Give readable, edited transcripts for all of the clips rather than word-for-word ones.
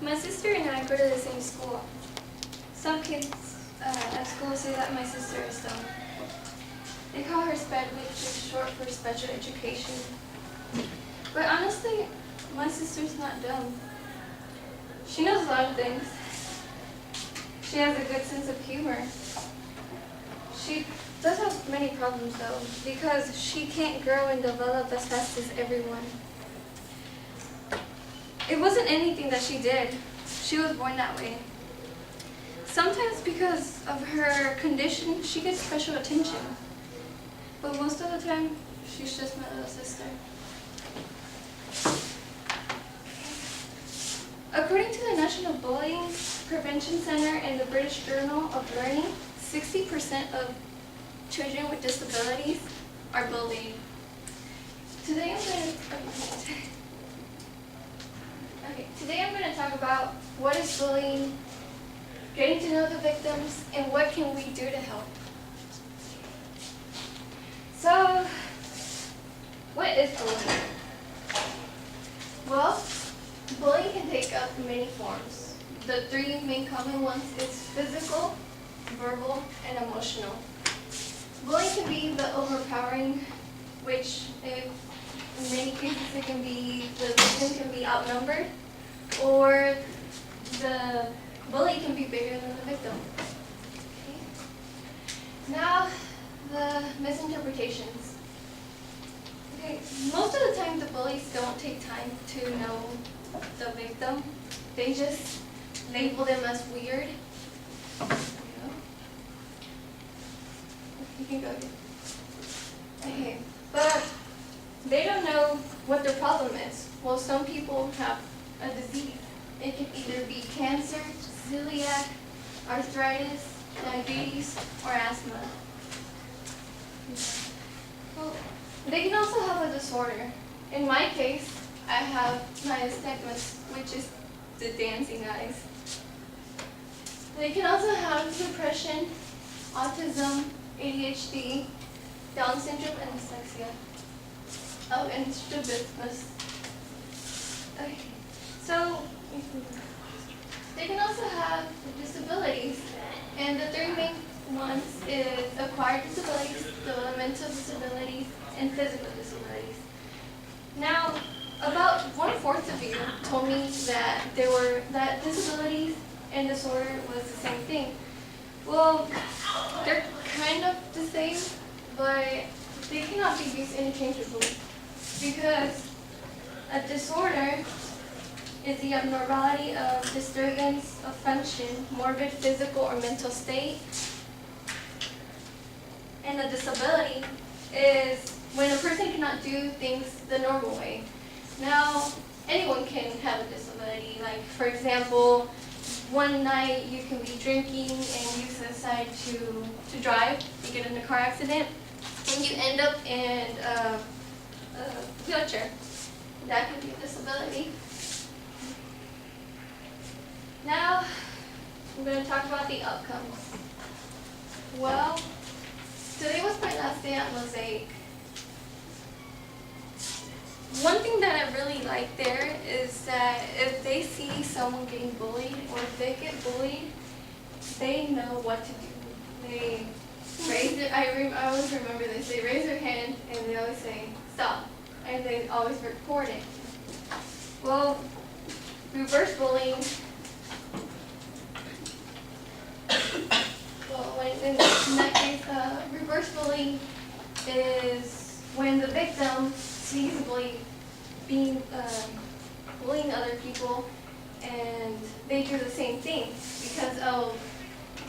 My sister and I go to the same school. Some kids at school say that my sister is dumb. They call her SPED, which is short for special education. But honestly, my sister's not dumb. She knows a lot of things. She has a good sense of humor. She does have many problems though, because she can't grow and develop as fast as everyone. It wasn't anything that she did. She was born that way. Sometimes because of her condition, she gets special attention. But most of the time, she's just my little sister. According to the National Bullying Prevention Center and the British Journal of Learning, 60% of children with disabilities are bullied. Today I'm going to talk about what is bullying, getting to know the victims, and what can we do to help. So, what is bullying? Well, bullying can take up many forms. The three main common ones is physical, verbal, and emotional. Bullying can be the overpowering, which in many cases it can be, the victim can be outnumbered, or the bully can be bigger than the victim. Okay. Now, the misinterpretations. Okay, most of the time the bullies don't take time to know the victim. They just label them as weird. You can go. Okay, but they don't know what their problem is. Well, some people have a disease. It can either be cancer, celiac, arthritis, diabetes, or asthma. Well, they can also have a disorder. In my case, I have nystagmus, which is the dancing eyes. They can also have depression, autism, ADHD, Down syndrome, and dyslexia. Oh, and strabismus. Okay, so they can also have disabilities, and the three main ones is acquired disabilities, developmental disabilities, and physical disabilities. Now, about 1/4 of you told me that disabilities and disorder was the same thing. Well, they're kind of the same, but they cannot be used interchangeably, because a disorder is the abnormality of disturbance of function, morbid physical or mental state, and a disability is when a person cannot do things the normal way. Now, anyone can have a disability. Like, for example, one night you can be drinking and you decide to drive, you get in a car accident, and you end up in a wheelchair. That could be a disability. Now, I'm going to talk about the outcomes. Well, today was my last day at Mosaic. One thing that I really like there is that if they see someone getting bullied, or if they get bullied, they know what to do. They raise their, I always remember this, they raise their hand and they always say, stop, and they always report it. Well, reverse bullying, in that case, reverse bullying is when the victim sees the bully bullying other people, and they do the same thing because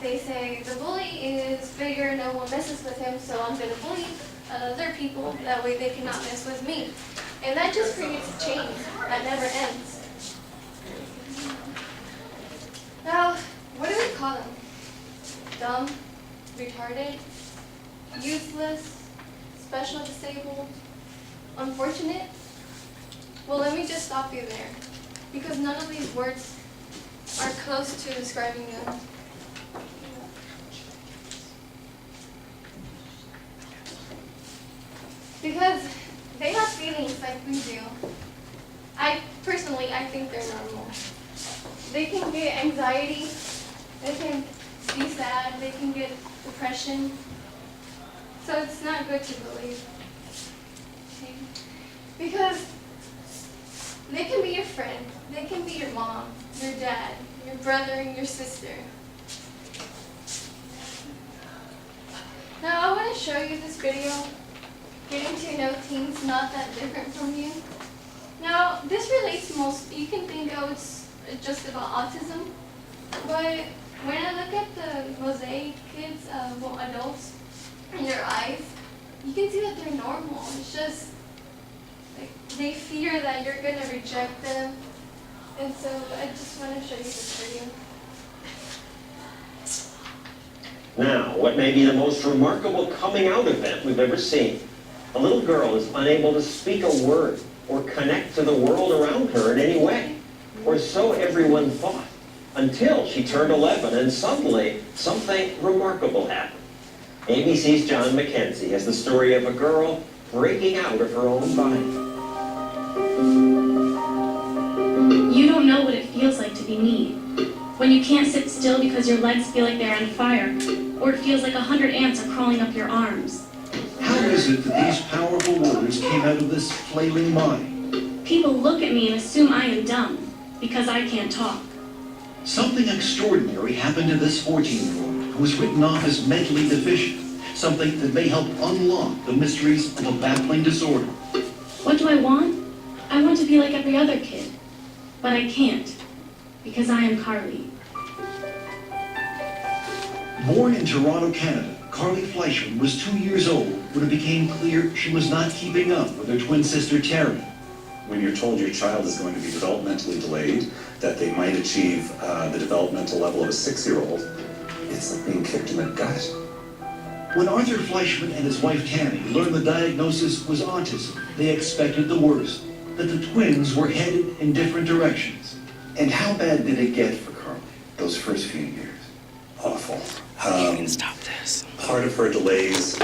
they say the bully is bigger, no one messes with him, so I'm going to bully other people, that way they cannot mess with me. And that just creates a chain that never ends. Now, what do we call them? Dumb, retarded, useless, special disabled, unfortunate? Well, let me just stop you there, because none of these words are close to describing them. Because they have feelings like we do. I think they're normal. They can get anxiety, they can be sad, they can get depression. So it's not good to believe. Okay? Because they can be your friend, they can be your mom, your dad, your brother, and your sister. Now I want to show you this video, getting to know teens not that different from you. Now this relates most, you can think, oh, it's just about autism, but when I look at the mosaic kids, adults, in their eyes, you can see that they're normal. It's just, like, they fear that you're going to reject them. And so I just want to show you this video. Now, what may be the most remarkable coming out event we've ever seen. A little girl is unable to speak a word or connect to the world around her in any way. Or so everyone thought, until she turned 11 and suddenly something remarkable happened. ABC's John McKenzie has the story of a girl breaking out of her own body. You don't know what it feels like to be me. When you can't sit still because your legs feel like they're on fire, or it feels like 100 ants are crawling up your arms. How is it that these powerful words came out of this flailing mind? People look at me and assume I am dumb, because I can't talk. Something extraordinary happened to this 14-year-old who was written off as mentally deficient, something that may help unlock the mysteries of a baffling disorder. What do I want? I want to be like every other kid. But I can't, because I am Carly. Born in Toronto, Canada, Carly Fleischman was 2 years old when it became clear she was not keeping up with her twin sister Terry. When you're told your child is going to be developmentally delayed, that they might achieve the developmental level of a 6-year-old, it's like being kicked in the gut. When Arthur Fleischman and his wife Tammy learned the diagnosis was autism, they expected the worst, that the twins were headed in different directions. And how bad did it get for Carly those first few years? Awful. You can stop this. Part of her delays